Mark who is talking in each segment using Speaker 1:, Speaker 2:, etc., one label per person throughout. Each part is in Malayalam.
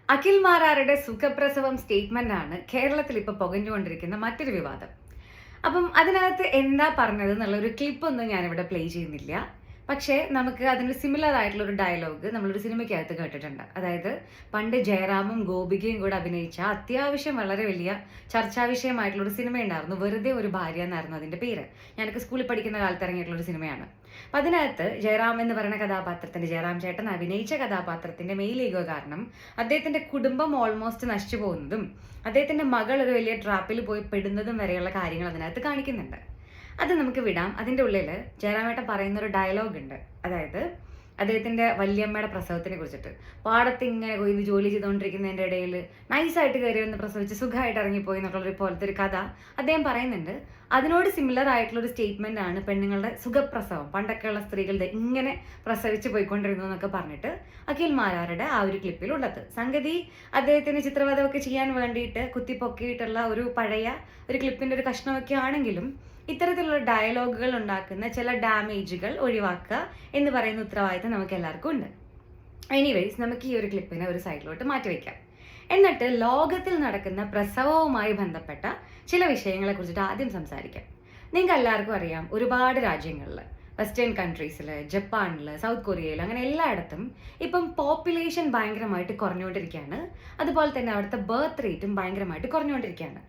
Speaker 1: അഖിൽ മാരാരുടെ സുഖപ്രസവം സ്റ്റേറ്റ്മെന്റ് ആണ് കേരളത്തിൽ ഇപ്പൊ പുകഞ്ഞുകൊണ്ടിരിക്കുന്ന മറ്റൊരു വിവാദം. അപ്പം അതിനകത്ത് എന്താ പറഞ്ഞത് എന്നുള്ള ഒരു ക്ലിപ്പൊന്നും ഞാനിവിടെ പ്ലേ ചെയ്യുന്നില്ല. പക്ഷേ നമുക്ക് അതിന് സിമിലർ ആയിട്ടുള്ള ഒരു ഡയലോഗ് നമ്മളൊരു സിനിമയ്ക്കകത്ത് കേട്ടിട്ടുണ്ട്. അതായത് പണ്ട് ജയറാമും ഗോപികയും കൂടെ അഭിനയിച്ച അത്യാവശ്യം വളരെ വലിയ ചർച്ചാ വിഷയമായിട്ടുള്ള ഒരു സിനിമ ഉണ്ടായിരുന്നു. വെറുതെ ഒരു ഭാര്യ എന്നായിരുന്നു അതിന്റെ പേര്. ഞാനൊക്കെ സ്കൂളിൽ പഠിക്കുന്ന കാലത്ത് ഇറങ്ങിയിട്ടുള്ള ഒരു സിനിമയാണ്. അപ്പൊ അതിനകത്ത് ജയറാം എന്ന് പറയുന്ന കഥാപാത്രത്തിന്റെ, ജയറാം ചേട്ടൻ അഭിനയിച്ച കഥാപാത്രത്തിന്റെ മെയിൽ ഈഗോ കാരണം അദ്ദേഹത്തിന്റെ കുടുംബം ഓൾമോസ്റ്റ് നശിച്ചു പോകുന്നതും അദ്ദേഹത്തിന്റെ മകൾ ഒരു വലിയ ട്രാപ്പിൽ പോയി പെടുന്നതും വരെയുള്ള കാര്യങ്ങൾ അതിനകത്ത് കാണിക്കുന്നുണ്ട്. അത് നമുക്ക് വിടാം. അതിന്റെ ഉള്ളിൽ ജയറാമേട്ടൻ പറയുന്ന ഒരു ഡയലോഗ് ഉണ്ട്. അതായത് അദ്ദേഹത്തിന്റെ വല്യമ്മയുടെ പ്രസവത്തിനെ കുറിച്ചിട്ട്, പാടത്ത് ഇങ്ങനെ കൊയ്ത് ജോലി ചെയ്തുകൊണ്ടിരിക്കുന്നതിന്റെ ഇടയിൽ നൈസായിട്ട് കയറി വന്ന് പ്രസവിച്ച് സുഖമായിട്ട് ഇറങ്ങിപ്പോയി എന്നുള്ള പോലത്തെ ഒരു കഥ അദ്ദേഹം പറയുന്നുണ്ട്. അതിനോട് സിമിലർ ആയിട്ടുള്ള ഒരു സ്റ്റേറ്റ്മെന്റ് ആണ് പെണ്ണുങ്ങളുടെ സുഖപ്രസവം, പണ്ടൊക്കെയുള്ള സ്ത്രീകളുടെ ഇങ്ങനെ പ്രസവിച്ച് പോയിക്കൊണ്ടിരുന്നു എന്നൊക്കെ പറഞ്ഞിട്ട് അഖിൽ മാരാരുടെ ആ ഒരു ക്ലിപ്പിലുള്ളത്. സംഗതി അദ്ദേഹത്തിന് ചിത്രവധമൊക്കെ ചെയ്യാൻ വേണ്ടിയിട്ട് കുത്തിപ്പൊക്കിയിട്ടുള്ള ഒരു പഴയ ഒരു ക്ലിപ്പിന്റെ ഒരു കഷ്ണമൊക്കെ ആണെങ്കിലും ഇത്തരത്തിലുള്ള ഡയലോഗുകൾ ഉണ്ടാക്കുന്ന ചില ഡാമേജുകൾ ഒഴിവാക്കുക എന്ന് പറയുന്ന ഉത്തരവാദിത്തം നമുക്ക് എല്ലാവർക്കും ഉണ്ട്. എനിവേസ്, നമുക്ക് ഈ ഒരു ക്ലിപ്പിനെ ഒരു സൈഡിലോട്ട് മാറ്റിവെക്കാം. എന്നിട്ട് ലോകത്തിൽ നടക്കുന്ന പ്രസവവുമായി ബന്ധപ്പെട്ട ചില വിഷയങ്ങളെ കുറിച്ചിട്ട് ആദ്യം സംസാരിക്കാം. നിങ്ങൾക്ക് എല്ലാവർക്കും അറിയാം, ഒരുപാട് രാജ്യങ്ങളിൽ, വെസ്റ്റേൺ കൺട്രീസിൽ, ജപ്പാനിൽ, സൗത്ത് കൊറിയയിൽ, അങ്ങനെ എല്ലായിടത്തും ഇപ്പം പോപ്പുലേഷൻ ഭയങ്കരമായിട്ട് കുറഞ്ഞുകൊണ്ടിരിക്കുകയാണ്. അതുപോലെ തന്നെ അവിടുത്തെ ബർത്ത് റേറ്റും ഭയങ്കരമായിട്ട് കുറഞ്ഞുകൊണ്ടിരിക്കുകയാണ്.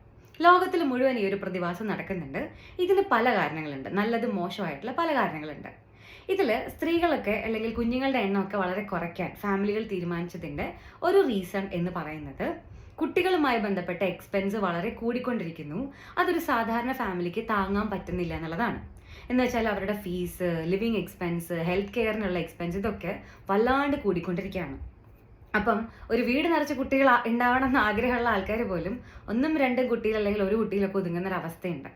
Speaker 1: ലോകത്തിൽ മുഴുവൻ ഈ ഒരു പ്രതിഭാസം നടക്കുന്നുണ്ട്. ഇതിന് പല കാരണങ്ങളുണ്ട്, നല്ലതും മോശമായിട്ടുള്ള പല കാരണങ്ങളുണ്ട്. ഇതിൽ സ്ത്രീകളൊക്കെ അല്ലെങ്കിൽ കുഞ്ഞുങ്ങളുടെ എണ്ണമൊക്കെ വളരെ കുറയ്ക്കാൻ ഫാമിലികൾ തീരുമാനിച്ചതിൻ്റെ ഒരു റീസൺ എന്ന് പറയുന്നത് കുട്ടികളുമായി ബന്ധപ്പെട്ട എക്സ്പെൻസ് വളരെ കൂടിക്കൊണ്ടിരിക്കുന്നു. അതൊരു സാധാരണ ഫാമിലിക്ക് താങ്ങാൻ പറ്റുന്നില്ല എന്നുള്ളതാണ്. എന്ന് വെച്ചാൽ അവരുടെ ഫീസ്, ലിവിങ് എക്സ്പെൻസ്, ഹെൽത്ത് കെയറിനുള്ള എക്സ്പെൻസ്, ഇതൊക്കെ വല്ലാണ്ട് കൂടിക്കൊണ്ടിരിക്കുകയാണ്. അപ്പം ഒരു വീട് നിറച്ച് കുട്ടികൾ ഉണ്ടാവണം എന്ന് ആഗ്രഹമുള്ള ആൾക്കാർ പോലും ഒന്നും രണ്ടും കുട്ടികൾ അല്ലെങ്കിൽ ഒരു കുട്ടിയിലൊക്കെ ഒതുങ്ങുന്ന ഒരു അവസ്ഥയുണ്ട്.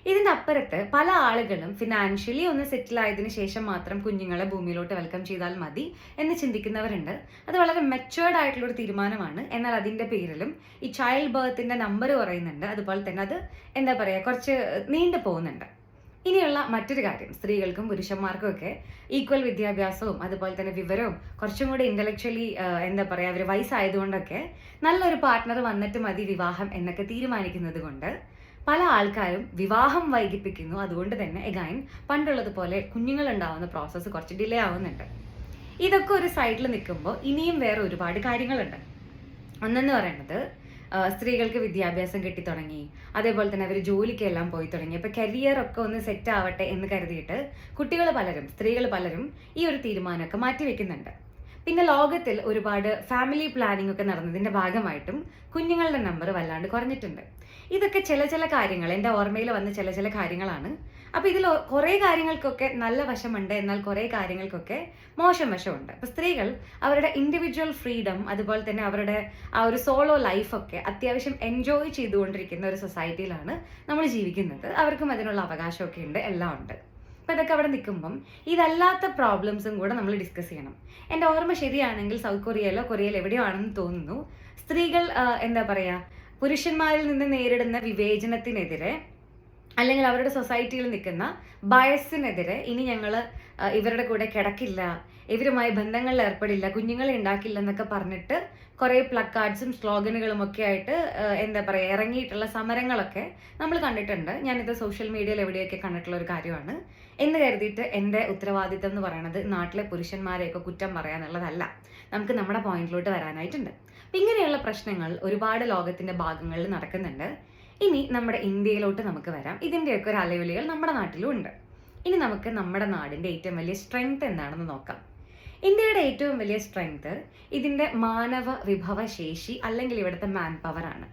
Speaker 1: ഇതിൻ്റെ അപ്പുറത്ത് പല ആളുകളും ഫിനാൻഷ്യലി ഒന്ന് സെറ്റിൽ ആയതിനു ശേഷം മാത്രം കുഞ്ഞുങ്ങളെ ഭൂമിയിലോട്ട് വെൽക്കം ചെയ്താൽ മതി എന്ന് ചിന്തിക്കുന്നവരുണ്ട്. അത് വളരെ മെച്ചുവേർഡ് ആയിട്ടുള്ള ഒരു തീരുമാനമാണ്. എന്നാൽ അതിൻ്റെ പേരിലും ഈ ചൈൽഡ് ബർത്തിന്റെ നമ്പർ കുറയുന്നുണ്ട്. അതുപോലെ തന്നെ അത് എന്താ പറയുക, കുറച്ച് നീണ്ടു പോകുന്നുണ്ട്. ഇനിയുള്ള മറ്റൊരു കാര്യം, സ്ത്രീകൾക്കും പുരുഷന്മാർക്കും ഒക്കെ ഈക്വൽ വിദ്യാഭ്യാസവും അതുപോലെ തന്നെ വിവരവും കുറച്ചും കൂടി ഇന്റലക്ച്വലി എന്താ പറയുക, അവർ വയസ്സായതുകൊണ്ടൊക്കെ നല്ലൊരു പാർട്ട്ണർ വന്നിട്ട് മതി വിവാഹം എന്നൊക്കെ തീരുമാനിക്കുന്നത് കൊണ്ട് പല ആൾക്കാരും വിവാഹം വൈകിപ്പിക്കുന്നു. അതുകൊണ്ട് തന്നെ എഗൈൻ പണ്ടുള്ളതുപോലെ കുഞ്ഞുങ്ങൾ ഉണ്ടാവുന്ന പ്രോസസ്സ് കുറച്ച് ഡിലേ ആവുന്നുണ്ട്. ഇതൊക്കെ ഒരു സൈഡിൽ നിൽക്കുമ്പോൾ ഇനിയും വേറെ ഒരുപാട് കാര്യങ്ങളുണ്ട്. ഒന്നെന്ന് പറയുന്നത്, സ്ത്രീകൾക്ക് വിദ്യാഭ്യാസം കിട്ടിത്തുടങ്ങി, അതേപോലെ തന്നെ അവർ ജോലിക്കെല്ലാം പോയി തുടങ്ങി. അപ്പോൾ കരിയറൊക്കെ ഒന്ന് സെറ്റ് ആവട്ടെ എന്ന് കരുതിയിട്ട് സ്ത്രീകൾ പലരും ഈ ഒരു തീരുമാനമൊക്കെ മാറ്റിവെക്കുന്നുണ്ട്. പിന്നെ ലോകത്തിൽ ഒരുപാട് ഫാമിലി പ്ലാനിംഗ് ഒക്കെ നടന്നതിന്റെ ഭാഗമായിട്ടും കുഞ്ഞുങ്ങളുടെ നമ്പർ വല്ലാണ്ട് കുറഞ്ഞിട്ടുണ്ട്. ഇതൊക്കെ ചില കാര്യങ്ങൾ എൻ്റെ ഓർമ്മയിൽ വന്ന ചില കാര്യങ്ങളാണ്. അപ്പൊ ഇതിൽ കുറെ കാര്യങ്ങൾക്കൊക്കെ നല്ല വശമുണ്ട്, എന്നാൽ കുറെ കാര്യങ്ങൾക്കൊക്കെ മോശം വശമുണ്ട്. അപ്പൊ സ്ത്രീകൾ അവരുടെ ഇൻഡിവിജ്വൽ ഫ്രീഡം, അതുപോലെ തന്നെ അവരുടെ ആ ഒരു സോളോ ലൈഫൊക്കെ അത്യാവശ്യം എൻജോയ് ചെയ്തുകൊണ്ടിരിക്കുന്ന ഒരു സൊസൈറ്റിയിലാണ് നമ്മൾ ജീവിക്കുന്നത്. അവർക്കും അതിനുള്ള അവകാശമൊക്കെ ഉണ്ട്, എല്ലാം ഉണ്ട്. അപ്പൊ ഇതൊക്കെ അവിടെ നിൽക്കുമ്പം ഇതല്ലാത്ത പ്രോബ്ലംസും കൂടെ നമ്മൾ ഡിസ്കസ് ചെയ്യണം. എൻ്റെ ഓർമ്മ ശരിയാണെങ്കിൽ സൗത്ത് കൊറിയയിലോ എവിടെയോ ആണെന്ന് തോന്നുന്നു, സ്ത്രീകൾ എന്താ പറയാ, പുരുഷന്മാരിൽ നിന്ന് നേരിടുന്ന വിവേചനത്തിനെതിരെ അല്ലെങ്കിൽ അവരുടെ സൊസൈറ്റിയിൽ നിൽക്കുന്ന ബയസിനെതിരെ ഇനി ഞങ്ങൾ ഇവരുടെ കൂടെ കിടക്കില്ല, ഇവരുമായി ബന്ധങ്ങളിൽ ഏർപ്പെടില്ല, കുഞ്ഞുങ്ങളെ ഉണ്ടാക്കില്ല എന്നൊക്കെ പറഞ്ഞിട്ട് കുറേ പ്ലക്കാർഡ്സും സ്ലോഗനുകളും ഒക്കെ ആയിട്ട് എന്താ പറയുക ഇറങ്ങിയിട്ടുള്ള സമരങ്ങളൊക്കെ നമ്മൾ കണ്ടിട്ടുണ്ട്. ഞാനിത് സോഷ്യൽ മീഡിയയിൽ എവിടെയൊക്കെ കണ്ടിട്ടുള്ള ഒരു കാര്യമാണ്. എന്ന് കരുതിയിട്ട് എൻ്റെ ഉത്തരവാദിത്തം എന്ന് പറയുന്നത് നാട്ടിലെ പുരുഷന്മാരെയൊക്കെ കുറ്റം പറയാന്നുള്ളതല്ല. നമുക്ക് നമ്മുടെ പോയിന്റിലോട്ട് വരാനായിട്ടുണ്ട്. അപ്പം ഇങ്ങനെയുള്ള പ്രശ്നങ്ങൾ ഒരുപാട് ലോകത്തിന്റെ ഭാഗങ്ങളിൽ നടക്കുന്നുണ്ട്. ഇനി നമ്മുടെ ഇന്ത്യയിലോട്ട് നമുക്ക് വരാം. ഇതിൻ്റെയൊക്കെ ഒരു അലയൊലികൾ നമ്മുടെ നാട്ടിലും ഉണ്ട്. ഇനി നമുക്ക് നമ്മുടെ നാടിൻ്റെ ഏറ്റവും വലിയ സ്ട്രെങ്ത് എന്താണെന്ന് നോക്കാം. ഇന്ത്യയുടെ ഏറ്റവും വലിയ സ്ട്രെങ്ത് ഇതിൻ്റെ മാനവ വിഭവശേഷി അല്ലെങ്കിൽ ഇവിടുത്തെ മാൻ പവർ ആണ്.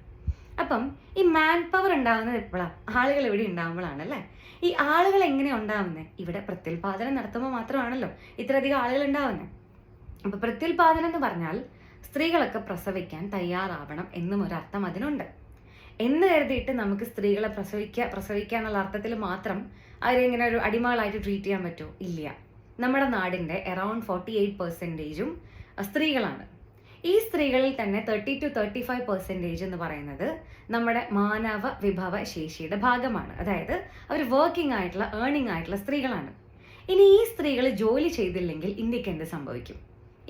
Speaker 1: അപ്പം ഈ മാൻ പവർ ഉണ്ടാകുന്നത് എപ്പോഴാണ്? ആളുകൾ ഇവിടെ ഉണ്ടാകുമ്പോഴാണ് അല്ലേ. ഈ ആളുകൾ എങ്ങനെ ഉണ്ടാവുന്നത്? ഇവിടെ പ്രത്യുൽപാദനം നടത്തുമ്പോൾ മാത്രമാണല്ലോ ഇത്രയധികം ആളുകൾ ഉണ്ടാവുന്നത്. അപ്പൊ പ്രത്യുൽപാദനം എന്ന് പറഞ്ഞാൽ സ്ത്രീകളൊക്കെ പ്രസവിക്കാൻ തയ്യാറാവണം എന്നും ഒരർത്ഥം അതിനുണ്ട്. എന്ന് കരുതിയിട്ട് നമുക്ക് സ്ത്രീകളെ പ്രസവിക്കുക എന്നുള്ള അർത്ഥത്തിൽ മാത്രം അവരിങ്ങനെ ഒരു അടിമകളായിട്ട് ട്രീറ്റ് ചെയ്യാൻ പറ്റുമോ? ഇല്ല. നമ്മുടെ നാടിൻ്റെ അറൌണ്ട് 48% സ്ത്രീകളാണ്. ഈ സ്ത്രീകളിൽ തന്നെ 30 to 35% എന്ന് പറയുന്നത് നമ്മുടെ മാനവ വിഭവ ശേഷിയുടെ ഭാഗമാണ്. അതായത് അവർ വർക്കിംഗ് ആയിട്ടുള്ള ഏർണിംഗ് ആയിട്ടുള്ള സ്ത്രീകളാണ്. ഇനി ഈ സ്ത്രീകൾ ജോലി ചെയ്തില്ലെങ്കിൽ ഇന്ത്യക്ക് എന്ത് സംഭവിക്കും?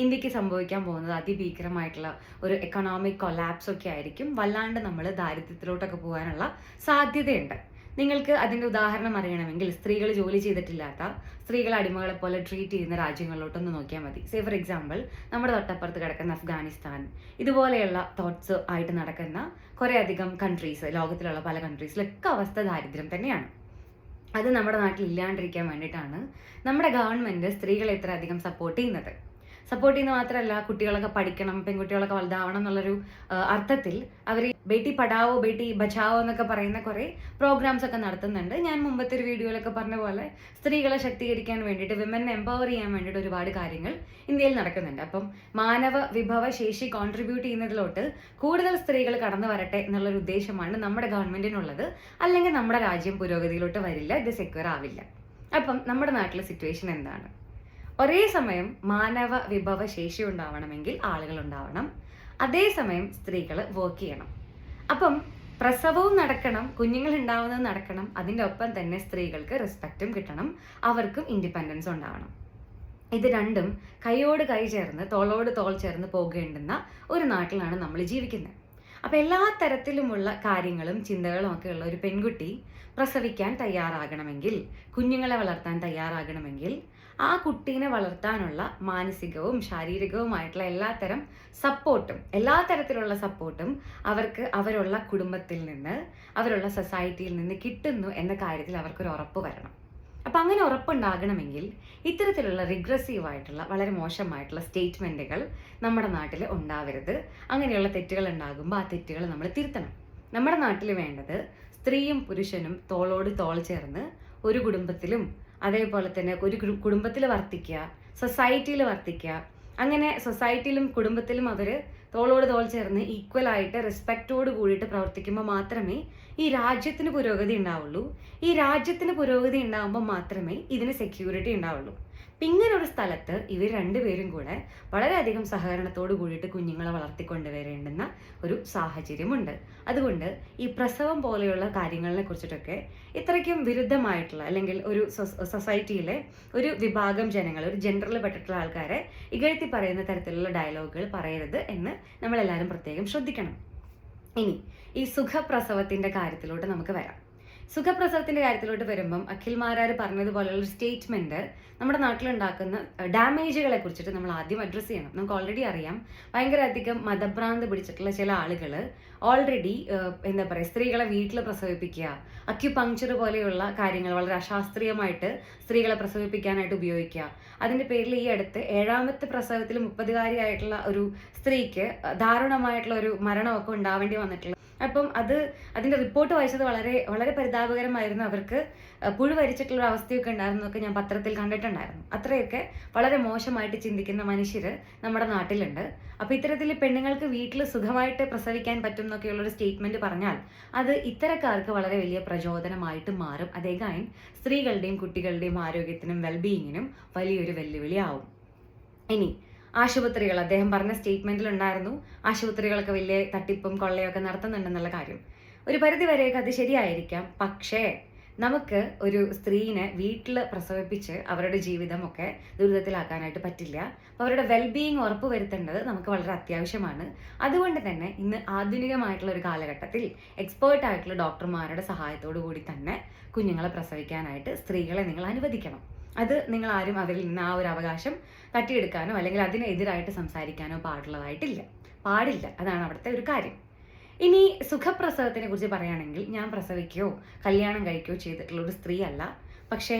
Speaker 1: ഇന്ത്യക്ക് സംഭവിക്കാൻ പോകുന്നത് അതിഭീകരമായിട്ടുള്ള ഒരു എക്കണോമിക് കൊലാപ്സ് ഒക്കെ ആയിരിക്കും. വല്ലാണ്ട് നമ്മൾ ദാരിദ്ര്യത്തിലോട്ടൊക്കെ പോകാനുള്ള സാധ്യതയുണ്ട്. നിങ്ങൾക്ക് അതിൻ്റെ ഉദാഹരണം അറിയണമെങ്കിൽ സ്ത്രീകൾ ജോലി ചെയ്തിട്ടില്ലാത്ത, സ്ത്രീകളെ അടിമകളെ പോലെ ട്രീറ്റ് ചെയ്യുന്ന രാജ്യങ്ങളിലോട്ടൊന്ന് നോക്കിയാൽ മതി. സേ ഫോർ എക്സാമ്പിൾ, നമ്മുടെ തൊട്ടപ്പുറത്ത് കിടക്കുന്ന അഫ്ഗാനിസ്ഥാൻ, ഇതുപോലെയുള്ള തോട്ട്സ് ആയിട്ട് നടക്കുന്ന കുറേ അധികം കൺട്രീസ്, ലോകത്തിലുള്ള പല കൺട്രീസിലൊക്കെ അവസ്ഥ ദാരിദ്ര്യം തന്നെയാണ്. അത് നമ്മുടെ നാട്ടിൽ ഇല്ലാണ്ടിരിക്കാൻ വേണ്ടിയിട്ടാണ് നമ്മുടെ ഗവൺമെൻറ് സ്ത്രീകളെ ഇത്ര അധികം സപ്പോർട്ട് ചെയ്യുന്നത്. സപ്പോർട്ട് ചെയ്യുന്നത് മാത്രമല്ല, കുട്ടികളൊക്കെ പഠിക്കണം, പെൺകുട്ടികളൊക്കെ വലുതാവണം എന്നുള്ളൊരു അർത്ഥത്തിൽ അവർ ബേട്ടി പഠാവോ ബേട്ടി ബച്ചാവോ എന്നൊക്കെ പറയുന്ന കുറേ പ്രോഗ്രാംസ് ഒക്കെ നടത്തുന്നുണ്ട്. ഞാൻ മുമ്പത്തെ ഒരു വീഡിയോയിലൊക്കെ പറഞ്ഞ പോലെ സ്ത്രീകളെ ശക്തീകരിക്കാൻ വേണ്ടിയിട്ട്, വിമനെ എംപവർ ചെയ്യാൻ വേണ്ടിയിട്ട് ഒരുപാട് കാര്യങ്ങൾ ഇന്ത്യയിൽ നടക്കുന്നുണ്ട്. അപ്പം മാനവ വിഭവ ശേഷി കോൺട്രിബ്യൂട്ട് ചെയ്യുന്നതിലോട്ട് കൂടുതൽ സ്ത്രീകൾ കടന്നു വരട്ടെ എന്നുള്ളൊരു ഉദ്ദേശമാണ് നമ്മുടെ ഗവൺമെന്റിനുള്ളത്. അല്ലെങ്കിൽ നമ്മുടെ രാജ്യം പുരോഗതിയിലോട്ട് വരില്ല, ഇത് സെക്യൂർ ആവില്ല. അപ്പം നമ്മുടെ നാട്ടിലെ സിറ്റുവേഷൻ എന്താണ്? ഒരേ സമയം മാനവ വിഭവ ശേഷി ഉണ്ടാവണമെങ്കിൽ ആളുകൾ ഉണ്ടാവണം, അതേസമയം സ്ത്രീകൾ വർക്ക് ചെയ്യണം. അപ്പം പ്രസവവും നടക്കണം, കുഞ്ഞുങ്ങൾ ഉണ്ടാവുന്നത് നടക്കണം, അതിൻ്റെ ഒപ്പം തന്നെ സ്ത്രീകൾക്ക് റെസ്പെക്റ്റും കിട്ടണം, അവർക്കും ഇൻഡിപെൻഡൻസ് ഉണ്ടാവണം. ഇത് രണ്ടും കൈയോട് കൈ ചേർന്ന് തോളോട് തോൾ ചേർന്ന് പോകേണ്ടുന്ന ഒരു നാട്ടിലാണ് നമ്മൾ ജീവിക്കുന്നത്. അപ്പം എല്ലാ തരത്തിലുമുള്ള കാര്യങ്ങളും ചിന്തകളും ഒക്കെ ഉള്ള ഒരു പെൺകുട്ടി പ്രസവിക്കാൻ തയ്യാറാകണമെങ്കിൽ, കുഞ്ഞുങ്ങളെ വളർത്താൻ തയ്യാറാകണമെങ്കിൽ, ആ കുട്ടീനെ വളർത്താനുള്ള മാനസികവും ശാരീരികവുമായിട്ടുള്ള എല്ലാത്തരം സപ്പോർട്ടും, എല്ലാ തരത്തിലുള്ള സപ്പോർട്ടും അവർക്ക് അവരുള്ള കുടുംബത്തിൽ നിന്ന്, അവരുള്ള സൊസൈറ്റിയിൽ നിന്ന് കിട്ടുന്നു എന്ന കാര്യത്തിൽ അവർക്കൊരു ഉറപ്പ് വരണം. അപ്പം അങ്ങനെ ഉറപ്പുണ്ടാകണമെങ്കിൽ ഇത്തരത്തിലുള്ള റിഗ്രസീവായിട്ടുള്ള, വളരെ മോശമായിട്ടുള്ള സ്റ്റേറ്റ്മെൻറ്റുകൾ നമ്മുടെ നാട്ടിൽ ഉണ്ടാവരുത്. അങ്ങനെയുള്ള തെറ്റുകൾ ഉണ്ടാകുമ്പോൾ ആ തെറ്റുകൾ നമ്മൾ തിരുത്തണം. നമ്മുടെ നാട്ടിൽ വേണ്ടത് സ്ത്രീയും പുരുഷനും തോളോട് തോൾ ചേർന്ന് ഒരു കുടുംബത്തിലും, അതേപോലെ തന്നെ ഒരു കുടുംബത്തിൽ വർത്തിക്കുക, സൊസൈറ്റിയിൽ വർത്തിക്കുക. അങ്ങനെ സൊസൈറ്റിയിലും കുടുംബത്തിലും അവർ തോളോട് തോൾ ചേർന്ന് ഈക്വലായിട്ട് റെസ്പെക്റ്റോട് കൂടിയിട്ട് പ്രവർത്തിക്കുമ്പോൾ മാത്രമേ ഈ രാജ്യത്തിന് പുരോഗതി ഉണ്ടാവുള്ളൂ. ഈ രാജ്യത്തിന് പുരോഗതി ഉണ്ടാകുമ്പോൾ മാത്രമേ ഇതിന് സെക്യൂരിറ്റി ഉണ്ടാവുള്ളൂ. അപ്പം ഇങ്ങനെ ഒരു സ്ഥലത്ത് ഇവർ രണ്ടുപേരും കൂടെ വളരെയധികം സഹകരണത്തോട് കൂടിയിട്ട് കുഞ്ഞുങ്ങളെ വളർത്തിക്കൊണ്ടുവരേണ്ടുന്ന ഒരു സാഹചര്യമുണ്ട്. അതുകൊണ്ട് ഈ പ്രസവം പോലെയുള്ള കാര്യങ്ങളെ കുറിച്ചിട്ടൊക്കെ ഇത്രയ്ക്കും വിരുദ്ധമായിട്ടുള്ള, അല്ലെങ്കിൽ ഒരു സൊസൈറ്റിയിലെ ഒരു വിഭാഗം ജനങ്ങൾ, ഒരു ജെൻഡറിൽ പെട്ടിട്ടുള്ള ആൾക്കാരെ ഇകഴ്ത്തി പറയുന്ന തരത്തിലുള്ള ഡയലോഗുകൾ പറയരുത് എന്ന് നമ്മളെല്ലാവരും പ്രത്യേകം ശ്രദ്ധിക്കണം. ഇനി ഈ സുഖപ്രസവത്തിന്റെ കാര്യത്തിലോട്ട് നമുക്ക് വരാം. സുഖപ്രസവത്തിന്റെ കാര്യത്തിലോട്ട് വരുമ്പം അഖിൽ മാരാർ പറഞ്ഞതുപോലെയുള്ള ഒരു സ്റ്റേറ്റ്മെന്റ് നമ്മുടെ നാട്ടിലുണ്ടാക്കുന്ന ഡാമേജുകളെ കുറിച്ചിട്ട് നമ്മൾ ആദ്യം അഡ്രസ്സ് ചെയ്യണം. നമുക്ക് ഓൾറെഡി അറിയാം, ഭയങ്കര അധികം മതഭ്രാന്ത് പിടിച്ചിട്ടുള്ള ചില ആളുകൾ ഓൾറെഡി എന്താ പറയുക, സ്ത്രീകളെ വീട്ടിൽ പ്രസവിപ്പിക്കുക, അക്യുപങ്ക്ചർ പോലെയുള്ള കാര്യങ്ങൾ വളരെ അശാസ്ത്രീയമായിട്ട് സ്ത്രീകളെ പ്രസവിപ്പിക്കാനായിട്ട് ഉപയോഗിക്കുക. അതിൻ്റെ പേരിൽ ഈ അടുത്ത് 7ാമത്തെ പ്രസവത്തിൽ 30-കാരിയായിട്ടുള്ള ഒരു സ്ത്രീക്ക് ദാരുണമായിട്ടുള്ള ഒരു മരണമൊക്കെ ഉണ്ടാവേണ്ടി വന്നിട്ടുള്ള. അപ്പം അതിൻ്റെ റിപ്പോർട്ട് വായിച്ചത് വളരെ വളരെ പരിതാപകരമായിരുന്നു. അവർക്ക് പുഴുവരിച്ചിട്ടുള്ള ഒരു അവസ്ഥയൊക്കെ ഉണ്ടായിരുന്നൊക്കെ ഞാൻ പത്രത്തിൽ കണ്ടിട്ടുണ്ടായിരുന്നു. അത്രയൊക്കെ വളരെ മോശമായിട്ട് ചിന്തിക്കുന്ന മനുഷ്യർ നമ്മുടെ നാട്ടിലുണ്ട്. അപ്പോൾ ഇത്തരത്തിൽ പെണ്ണുങ്ങൾക്ക് വീട്ടിൽ സുഖമായിട്ട് പ്രസവിക്കാൻ പറ്റും എന്നൊക്കെയുള്ളൊരു സ്റ്റേറ്റ്മെന്റ് പറഞ്ഞാൽ അത് ഇത്തരക്കാർക്ക് വളരെ വലിയ പ്രചോദനമായിട്ട് മാറും. അതേകാൻ സ്ത്രീകളുടെയും കുട്ടികളുടെയും ആരോഗ്യത്തിനും വെൽബീയിങ്ങിനും വലിയൊരു വെല്ലുവിളി ആവും. ഇനി ആശുപത്രികൾ, അദ്ദേഹം പറഞ്ഞ സ്റ്റേറ്റ്മെന്റിൽ ഉണ്ടായിരുന്നു ആശുപത്രികളൊക്കെ വലിയ തട്ടിപ്പും കൊള്ളയൊക്കെ നടത്തുന്നുണ്ടെന്നുള്ള കാര്യം. ഒരു പരിധി വരെയൊക്കെ അത് ശരിയായിരിക്കാം. പക്ഷേ നമുക്ക് ഒരു സ്ത്രീനെ വീട്ടിൽ പ്രസവിപ്പിച്ച് അവരുടെ ജീവിതമൊക്കെ ദുരിതത്തിലാക്കാനായിട്ട് പറ്റില്ല. അപ്പോൾ അവരുടെ വെൽബീയിങ് ഉറപ്പ് വരുത്തേണ്ടത് നമുക്ക് വളരെ അത്യാവശ്യമാണ്. അതുകൊണ്ട് തന്നെ ഇന്ന് ആധുനികമായിട്ടുള്ള ഒരു കാലഘട്ടത്തിൽ എക്സ്പേർട്ട് ആയിട്ടുള്ള ഡോക്ടർമാരുടെ സഹായത്തോടു കൂടി തന്നെ കുഞ്ഞുങ്ങളെ പ്രസവിക്കാനായിട്ട് സ്ത്രീകളെ നിങ്ങൾ അനുവദിക്കണം. അത് നിങ്ങൾ ആരും അവരിൽ നിന്ന് ആ ഒരു അവകാശം തട്ടിയെടുക്കാനോ അല്ലെങ്കിൽ അതിനെതിരായിട്ട് സംസാരിക്കാനോ പാടില്ല. അതാണ് അവിടുത്തെ ഒരു കാര്യം. ഇനി സുഖപ്രസവത്തിനെ കുറിച്ച് പറയുകയാണെങ്കിൽ, ഞാൻ പ്രസവിക്കുകയോ കല്യാണം കഴിക്കുകയോ ചെയ്തിട്ടുള്ള ഒരു സ്ത്രീ അല്ല. പക്ഷേ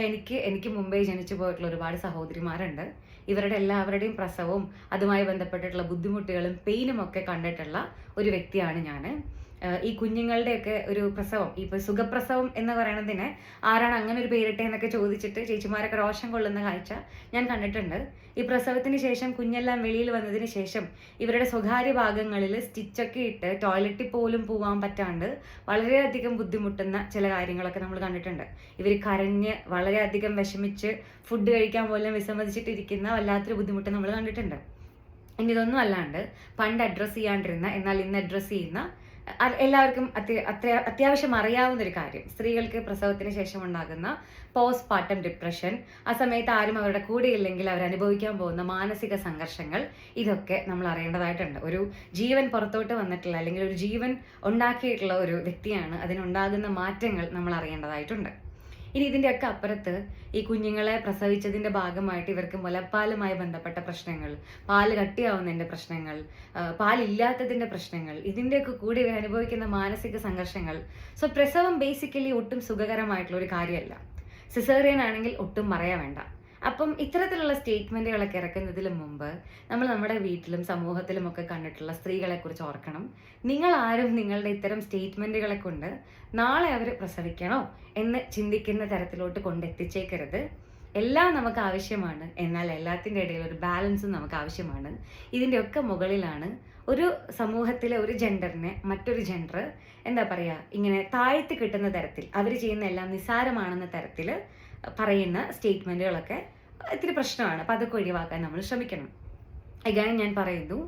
Speaker 1: എനിക്ക് മുമ്പേ ജനിച്ചു പോയിട്ടുള്ള ഒരുപാട് സഹോദരിമാരുണ്ട്. ഇവരുടെ എല്ലാവരുടെയും പ്രസവവും അതുമായി ബന്ധപ്പെട്ടിട്ടുള്ള ബുദ്ധിമുട്ടുകളും പെയിനും ഒക്കെ കണ്ടിട്ടുള്ള ഒരു വ്യക്തിയാണ് ഞാൻ. ഈ കുഞ്ഞുങ്ങളുടെയൊക്കെ ഒരു പ്രസവം, ഇപ്പൊ സുഖപ്രസവം എന്ന് പറയുന്നതിന് ആരാണ് അങ്ങനെ ഒരു പേരിട്ടെ എന്നൊക്കെ ചോദിച്ചിട്ട് ചേച്ചിമാരൊക്കെ രോഷം കൊള്ളുന്ന കാഴ്ച ഞാൻ കണ്ടിട്ടുണ്ട്. ഈ പ്രസവത്തിന് ശേഷം കുഞ്ഞെല്ലാം വെളിയിൽ വന്നതിന് ശേഷം ഇവരുടെ സ്വകാര്യ ഭാഗങ്ങളിൽ സ്റ്റിച്ചൊക്കെ ഇട്ട് ടോയ്ലറ്റിൽ പോലും പോകാൻ പറ്റാണ്ട് വളരെയധികം ബുദ്ധിമുട്ടുന്ന ചില കാര്യങ്ങളൊക്കെ നമ്മൾ കണ്ടിട്ടുണ്ട്. ഇവർ കരഞ്ഞ് വളരെയധികം വിഷമിച്ച് ഫുഡ് കഴിക്കാൻ പോലും വിസമ്മതിച്ചിട്ടിരിക്കുന്ന വല്ലാത്തൊരു ബുദ്ധിമുട്ട് നമ്മൾ കണ്ടിട്ടുണ്ട്. ഇനി ഇതൊന്നും അല്ലാണ്ട് പണ്ട് അഡ്രസ്സ് ചെയ്യാണ്ടിരുന്ന എന്നാൽ ഇന്ന് അഡ്രസ്സ് ചെയ്യുന്ന എല്ലാവർക്കും അത്യാവശ്യം അറിയാവുന്ന ഒരു കാര്യം, സ്ത്രീകൾക്ക് പ്രസവത്തിന് ശേഷം ഉണ്ടാകുന്ന പോസ്റ്റ് പാർട്ടം ഡിപ്രഷൻ, ആ സമയത്ത് ആരും അവരുടെ കൂടെ ഇല്ലെങ്കിൽ അവർ അനുഭവിക്കാൻ പോകുന്ന മാനസിക സംഘർഷങ്ങൾ, ഇതൊക്കെ നമ്മൾ അറിയേണ്ടതായിട്ടുണ്ട്. ഒരു ജീവൻ പുറത്തോട്ട് വന്നിട്ടുള്ള അല്ലെങ്കിൽ ഒരു ജീവൻ ഉണ്ടാക്കിയിട്ടുള്ള ഒരു വ്യക്തിയാണ്, അതിനുണ്ടാകുന്ന മാറ്റങ്ങൾ നമ്മൾ അറിയേണ്ടതായിട്ടുണ്ട്. ഇനി ഇതിൻ്റെയൊക്കെ അപ്പുറത്ത് ഈ കുഞ്ഞുങ്ങളെ പ്രസവിച്ചതിൻ്റെ ഭാഗമായിട്ട് ഇവർക്ക് മുലപ്പാലുമായി ബന്ധപ്പെട്ട പ്രശ്നങ്ങൾ, പാല് കട്ടിയാവുന്നതിൻ്റെ പ്രശ്നങ്ങൾ, പാലില്ലാത്തതിൻ്റെ പ്രശ്നങ്ങൾ, ഇതിൻ്റെയൊക്കെ കൂടി ഇവർ അനുഭവിക്കുന്ന മാനസിക സംഘർഷങ്ങൾ. സോ പ്രസവം ബേസിക്കലി ഒട്ടും സുഖകരമായിട്ടുള്ള ഒരു കാര്യമല്ല. സിസേറിയൻ ആണെങ്കിൽ ഒട്ടും പറയാൻ വേണ്ട. അപ്പം ഇത്തരത്തിലുള്ള സ്റ്റേറ്റ്മെൻറ്റുകളൊക്കെ ഇറക്കുന്നതിന് മുമ്പ് നമ്മൾ നമ്മുടെ വീട്ടിലും സമൂഹത്തിലും ഒക്കെ കണ്ടിട്ടുള്ള സ്ത്രീകളെക്കുറിച്ച് ഓർക്കണം. നിങ്ങൾ ആരും നിങ്ങളുടെ ഇത്തരം സ്റ്റേറ്റ്മെൻറ്റുകളെ കൊണ്ട് നാളെ അവർ പ്രസവിക്കണോ എന്ന് ചിന്തിക്കുന്ന തരത്തിലോട്ട് കൊണ്ടെത്തിച്ചേക്കരുത്. എല്ലാം നമുക്ക് ആവശ്യമാണ്, എന്നാൽ എല്ലാത്തിൻ്റെ ഇടയിൽ ഒരു ബാലൻസും നമുക്ക് ആവശ്യമാണ്. ഇതിൻ്റെയൊക്കെ മുകളിലാണ് ഒരു സമൂഹത്തിലെ ഒരു ജെൻഡറിനെ മറ്റൊരു ജെൻഡർ എന്താ പറയുക, ഇങ്ങനെ താഴ്ത്തി കിട്ടുന്ന തരത്തിൽ, അവർ ചെയ്യുന്ന എല്ലാം നിസ്സാരമാണെന്ന തരത്തിൽ പറയുന്ന സ്റ്റേറ്റ്മെൻറ്റുകളൊക്കെ ഇത്തിരി പ്രശ്നമാണ്. അപ്പം അതൊക്കെ ഒഴിവാക്കാൻ നമ്മൾ ശ്രമിക്കണം. അഗൈൻ ഞാൻ പറയുന്നു,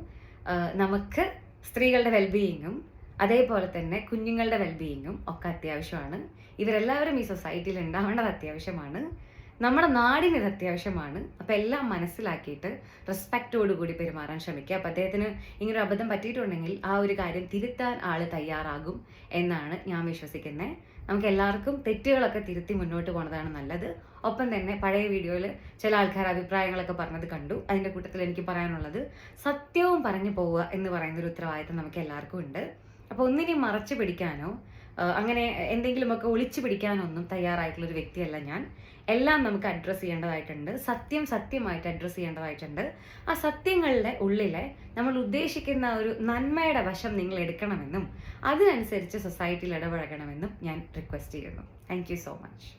Speaker 1: നമുക്ക് സ്ത്രീകളുടെ വെൽബീയിങ്ങും അതേപോലെ തന്നെ കുഞ്ഞുങ്ങളുടെ വെൽബീയിങ്ങും ഒക്കെ അത്യാവശ്യമാണ്. ഇവരെല്ലാവരും ഈ സൊസൈറ്റിയിൽ ഉണ്ടാവേണ്ടത് അത്യാവശ്യമാണ്. നമ്മുടെ നാടിന് ഇത് അത്യാവശ്യമാണ്. അപ്പം എല്ലാം മനസ്സിലാക്കിയിട്ട് റെസ്പെക്റ്റോടുകൂടി പെരുമാറാൻ ശ്രമിക്കുക. അപ്പം അദ്ദേഹത്തിന് ഇങ്ങനൊരു അബദ്ധം പറ്റിയിട്ടുണ്ടെങ്കിൽ ആ ഒരു കാര്യം തിരുത്താൻ ആൾ തയ്യാറാകും എന്നാണ് ഞാൻ വിശ്വസിക്കുന്നത്. നമുക്ക് എല്ലാവർക്കും തെറ്റുകളൊക്കെ തിരുത്തി മുന്നോട്ട് പോകുന്നതാണ് നല്ലത്. ഒപ്പം തന്നെ പഴയ വീഡിയോയിൽ ചില ആൾക്കാർ അഭിപ്രായങ്ങളൊക്കെ പറഞ്ഞത് കണ്ടു. അതിൻ്റെ കൂട്ടത്തിൽ എനിക്ക് പറയാനുള്ളത്, സത്യവും പറഞ്ഞു പോവുക എന്ന് പറയുന്നൊരു ഉത്തരവാദിത്തം നമുക്ക് എല്ലാവർക്കും ഉണ്ട്. അപ്പോൾ ഒന്നിനെയും മറച്ചു പിടിക്കാനോ അങ്ങനെ എന്തെങ്കിലുമൊക്കെ ഒളിച്ചു പിടിക്കാനൊന്നും തയ്യാറായിട്ടുള്ളൊരു വ്യക്തിയല്ല ഞാൻ. എല്ലാം നമുക്ക് അഡ്രസ്സ് ചെയ്യേണ്ടതായിട്ടുണ്ട്. സത്യമായിട്ട് അഡ്രസ്സ് ചെയ്യേണ്ടതായിട്ടുണ്ട്. ആ സത്യങ്ങളുടെ ഉള്ളിലെ നമ്മൾ ഉദ്ദേശിക്കുന്ന ഒരു നന്മയുടെ വശം നിങ്ങൾ എടുക്കണമെന്നും അതിനനുസരിച്ച് സൊസൈറ്റിയിൽ ഇടപഴകണമെന്നും ഞാൻ റിക്വസ്റ്റ് ചെയ്യുന്നു. Thank you so much.